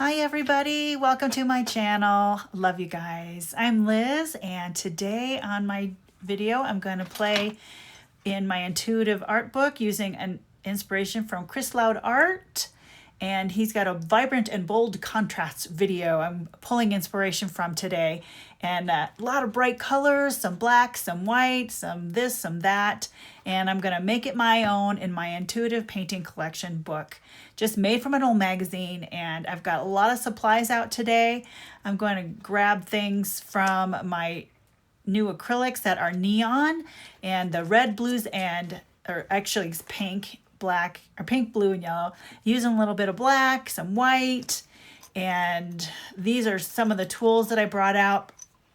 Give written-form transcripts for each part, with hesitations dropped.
Hi everybody, welcome to my channel. Love you guys. I'm Liz, and today on my video I'm going to play in my intuitive art book using an inspiration from Chris Loud Art, and he's got a vibrant and bold contrasts video I'm pulling inspiration from today, and a lot of bright colors, some black, some white, some this, some that, and I'm going to make it my own in my intuitive painting collection book, just made from an old magazine. And I've got a lot of supplies out today. I'm going to grab things from my new acrylics that are neon, and the red, blues, or actually it's pink, black, or pink, blue, and yellow, using a little bit of black, some white, and these are some of the tools that I brought out.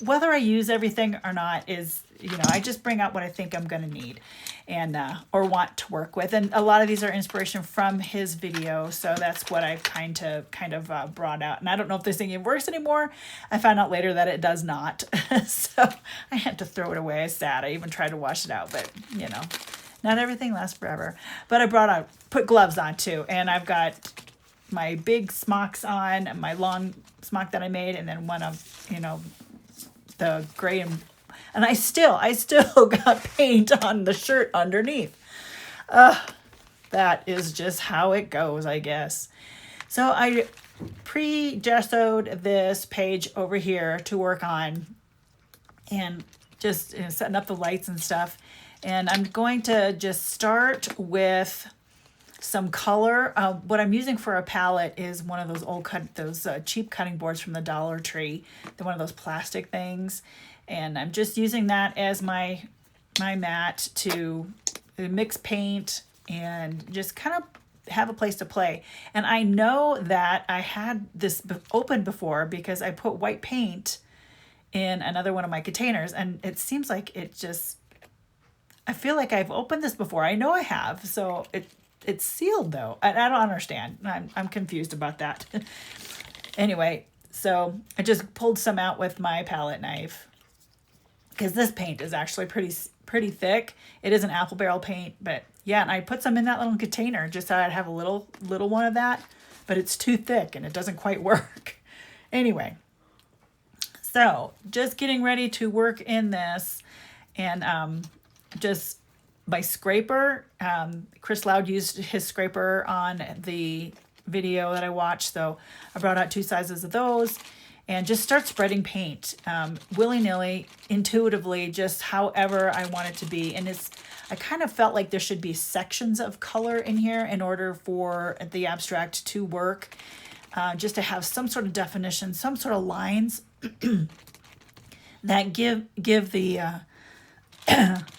Whether I use everything or not is, I just bring out what I think I'm going to need and or want to work with. And a lot of these are inspiration from his video, so that's what I've kind of brought out. And I don't know if this thing even works anymore. I found out later that it does not. So I had to throw it away. It's sad. I even tried to wash it out, but not everything lasts forever. But I put gloves on too, and I've got my big smocks on, my long smock that I made, and then one of, the gray, and I still got paint on the shirt underneath. That is just how it goes, I guess. So I pre-gessoed this page over here to work on, and just setting up the lights and stuff. And I'm going to just start with some color. What I'm using for a palette is one of those cheap cutting boards from the Dollar Tree, one of those plastic things, and I'm just using that as my mat to mix paint and just kind of have a place to play. And I know that I had this open before because I put white paint in another one of my containers, and it seems like I feel like I've opened this before. I know I have, so it's sealed though. I don't understand. I'm confused about that. Anyway, so I just pulled some out with my palette knife because this paint is actually pretty thick. It is an apple barrel paint, but yeah, and I put some in that little container just so I'd have a little one of that, but it's too thick and it doesn't quite work. Anyway, so just getting ready to work in this, and just my scraper. Chris Loud used his scraper on the video that I watched, so I brought out 2 sizes of those and just start spreading paint willy-nilly, intuitively, just however I want it to be. And I kind of felt like there should be sections of color in here in order for the abstract to work, just to have some sort of definition, some sort of lines that give the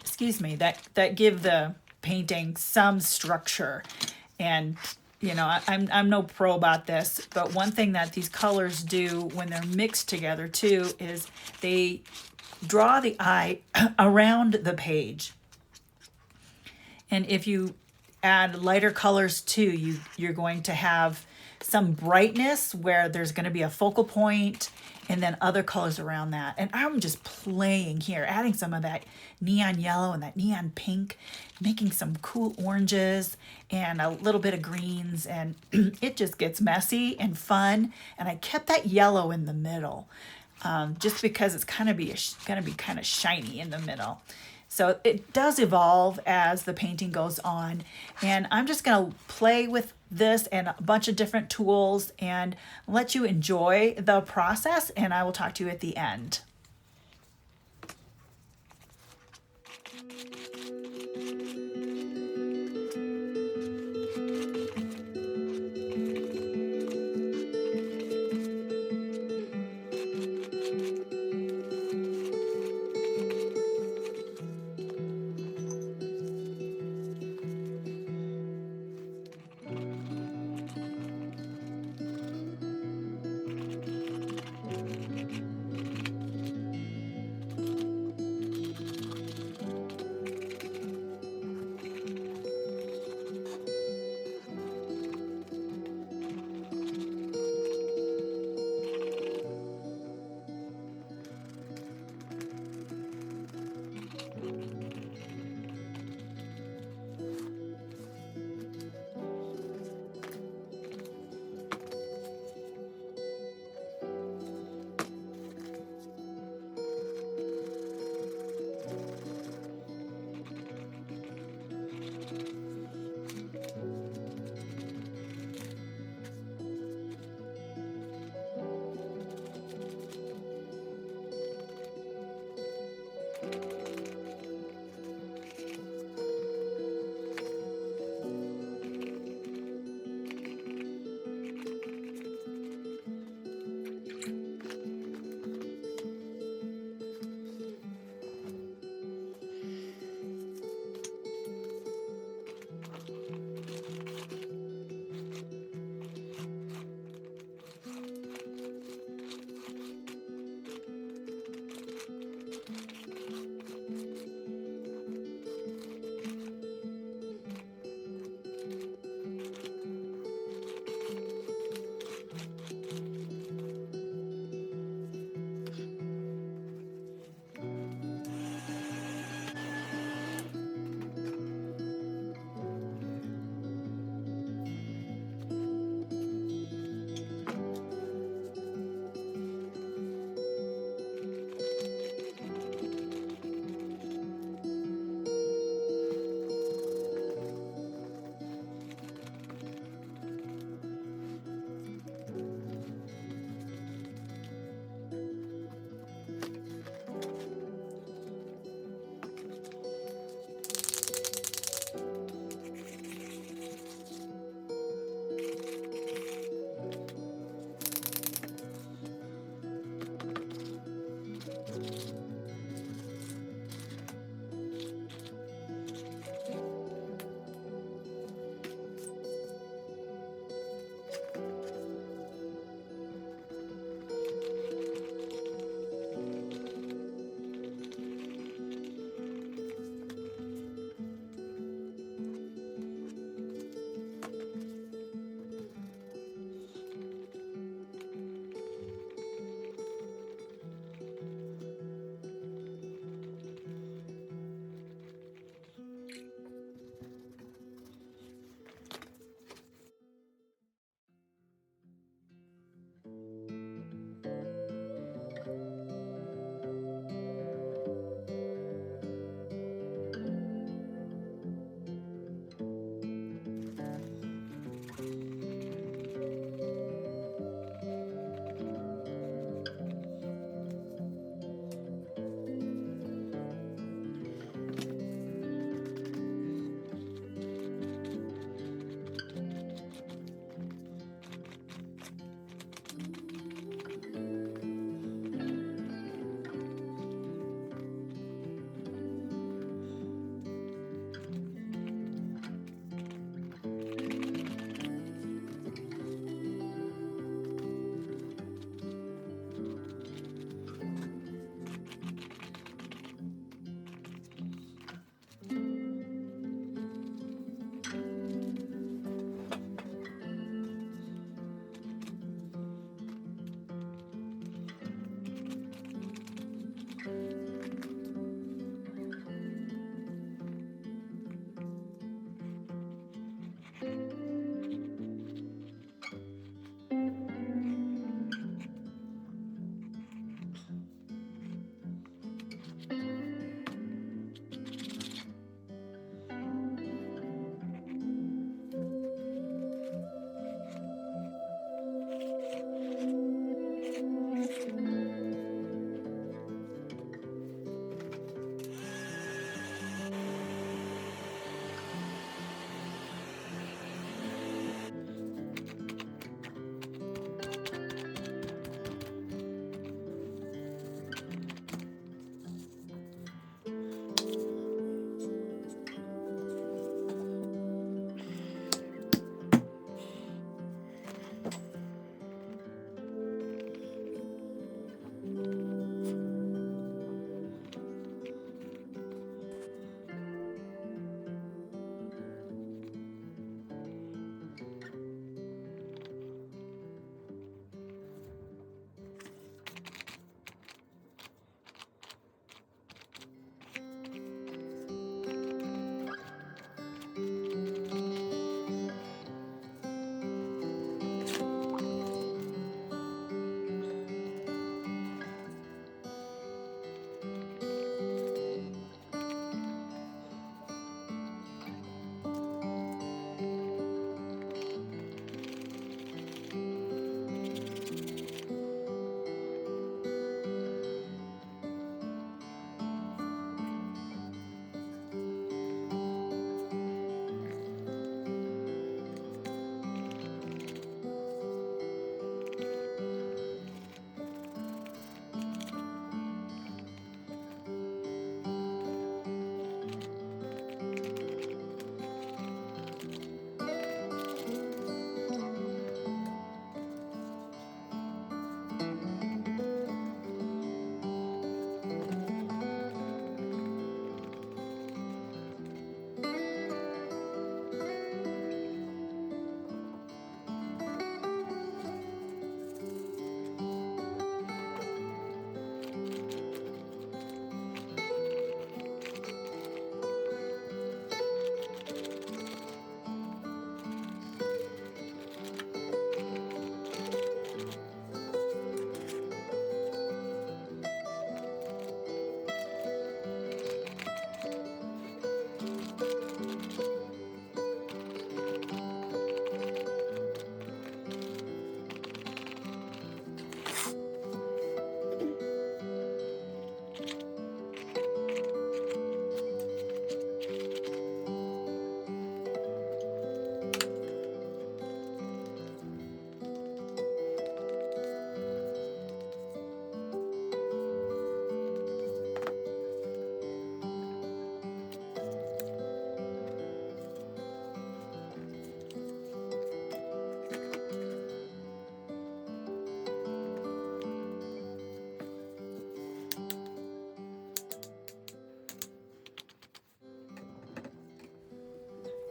excuse me, that give the painting some structure. And I'm no pro about this, but one thing that these colors do when they're mixed together too is they draw the eye around the page. And if you add lighter colors too, you're going to have some brightness where there's going to be a focal point, and then other colors around that. And I'm just playing here, adding some of that neon yellow and that neon pink, making some cool oranges and a little bit of greens, and it just gets messy and fun. And I kept that yellow in the middle, just because it's going to be kind of shiny in the middle. So it does evolve as the painting goes on, and I'm just going to play with this and a bunch of different tools and let you enjoy the process, and I will talk to you at the end.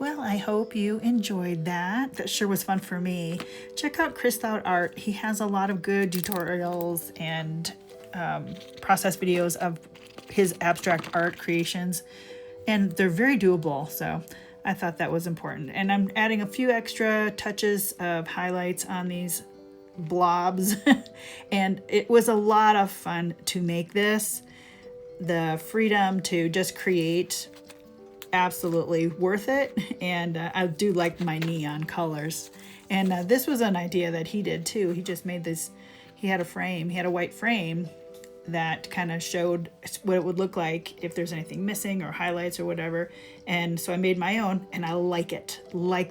Well, I hope you enjoyed that. That sure was fun for me. Check out Chris Loud Art. He has a lot of good tutorials and process videos of his abstract art creations, and they're very doable, so I thought that was important. And I'm adding a few extra touches of highlights on these blobs and it was a lot of fun to make this. The freedom to just create, absolutely worth it. And I do like my neon colors, and this was an idea that he did too. He just made this, he had a white frame that kind of showed what it would look like if there's anything missing or highlights or whatever. And so I made my own, and I like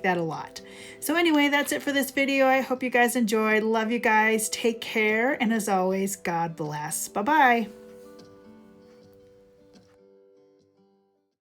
that a lot. So anyway, that's it for this video. I hope you guys enjoyed. Love you guys. Take care. And as always, God bless. Bye-bye.